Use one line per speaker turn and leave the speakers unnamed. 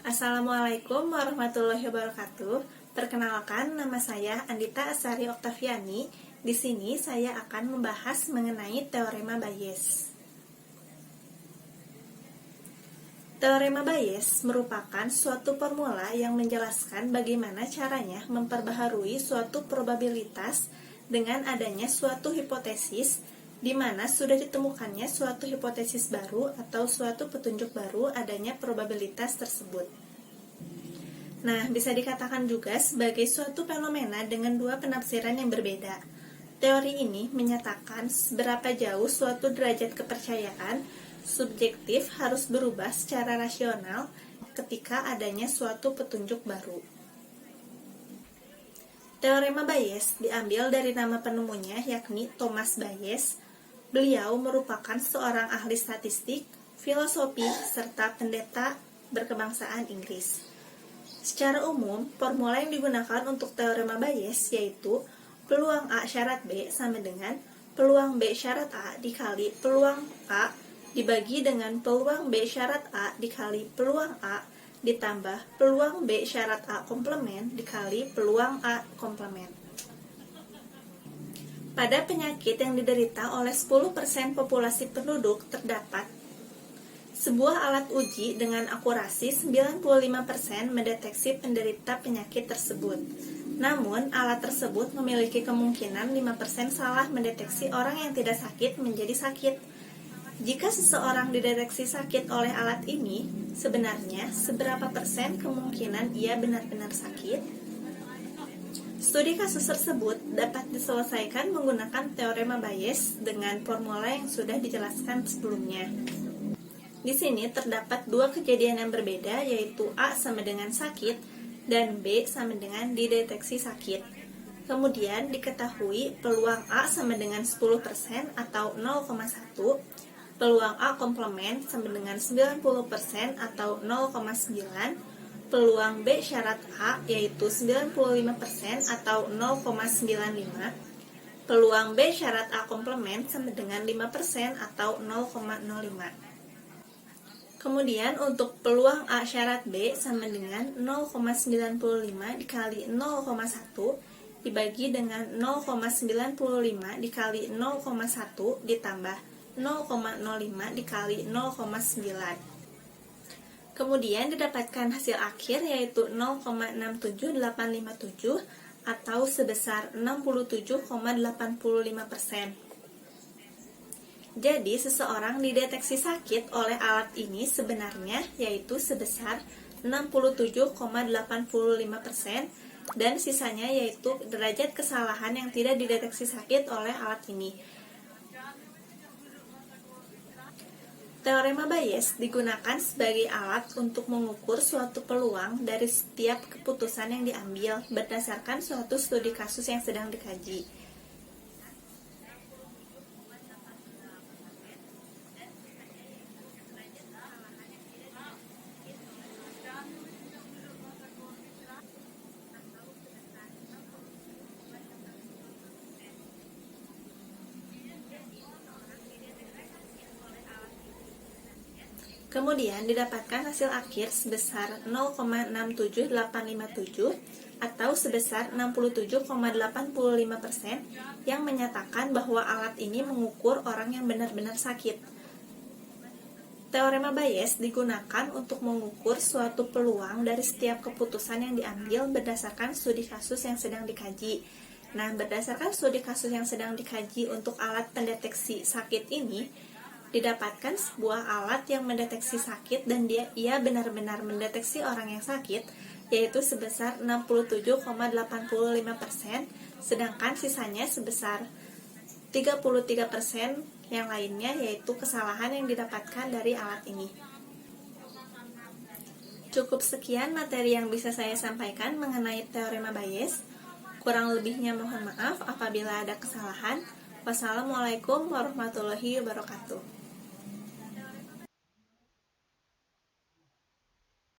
Assalamualaikum warahmatullahi wabarakatuh. Perkenalkan, nama saya Andita Asari Oktaviani. Di sini saya akan membahas mengenai teorema Bayes. Teorema Bayes merupakan suatu formula yang menjelaskan bagaimana caranya memperbaharui suatu probabilitas dengan adanya suatu hipotesis di mana sudah ditemukannya suatu hipotesis baru atau suatu petunjuk baru adanya probabilitas tersebut. Nah, bisa dikatakan juga sebagai suatu fenomena dengan dua penafsiran yang berbeda. Teori ini menyatakan seberapa jauh suatu derajat kepercayaan subjektif harus berubah secara rasional ketika adanya suatu petunjuk baru. Teorema Bayes diambil dari nama penemunya, yakni Thomas Bayes. Beliau merupakan seorang ahli statistik, filosofi, serta pendeta berkebangsaan Inggris. Secara umum, formula yang digunakan untuk teorema Bayes yaitu peluang A syarat B sama dengan peluang B syarat A dikali peluang A dibagi dengan peluang B syarat A dikali peluang A ditambah peluang B syarat A komplement dikali peluang A komplement. Pada penyakit yang diderita oleh 10% populasi penduduk terdapat sebuah alat uji dengan akurasi 95% mendeteksi penderita penyakit tersebut. Namun, alat tersebut memiliki kemungkinan 5% salah mendeteksi orang yang tidak sakit menjadi sakit. Jika seseorang dideteksi sakit oleh alat ini, sebenarnya seberapa persen kemungkinan ia benar-benar sakit? Studi kasus tersebut dapat diselesaikan menggunakan teorema Bayes dengan formula yang sudah dijelaskan sebelumnya. Di sini terdapat dua kejadian yang berbeda, yaitu A sama dengan sakit dan B sama dengan dideteksi sakit. Kemudian diketahui peluang A sama dengan 10% atau 0,1, peluang A komplement sama dengan 90% atau 0,9, peluang B syarat A yaitu 95% atau 0,95, peluang B syarat A komplement sama dengan 5% atau 0,05. Kemudian untuk peluang A syarat B sama dengan 0,95 dikali 0,1 dibagi dengan 0,95 dikali 0,1 ditambah 0,05 dikali 0,9. Kemudian didapatkan hasil akhir yaitu 0,67857 atau sebesar 67,85%. Jadi seseorang dideteksi sakit oleh alat ini sebenarnya yaitu sebesar 67,85% dan sisanya yaitu derajat kesalahan yang tidak dideteksi sakit oleh alat ini. Teorema Bayes digunakan sebagai alat untuk mengukur suatu peluang dari setiap keputusan yang diambil berdasarkan suatu studi kasus yang sedang dikaji. Kemudian didapatkan hasil akhir sebesar 0,67857 atau sebesar 67,85% yang menyatakan bahwa alat ini mengukur orang yang benar-benar sakit. Teorema Bayes digunakan untuk mengukur suatu peluang dari setiap keputusan yang diambil berdasarkan studi kasus yang sedang dikaji. Nah, berdasarkan studi kasus yang sedang dikaji untuk alat pendeteksi sakit ini, didapatkan sebuah alat yang mendeteksi sakit dan ia benar-benar mendeteksi orang yang sakit, yaitu sebesar 67,85%, sedangkan sisanya sebesar 33% yang lainnya yaitu kesalahan yang didapatkan dari alat ini. Cukup sekian materi yang bisa saya sampaikan mengenai teorema Bayes. Kurang lebihnya mohon maaf apabila ada kesalahan. Wassalamualaikum warahmatullahi wabarakatuh.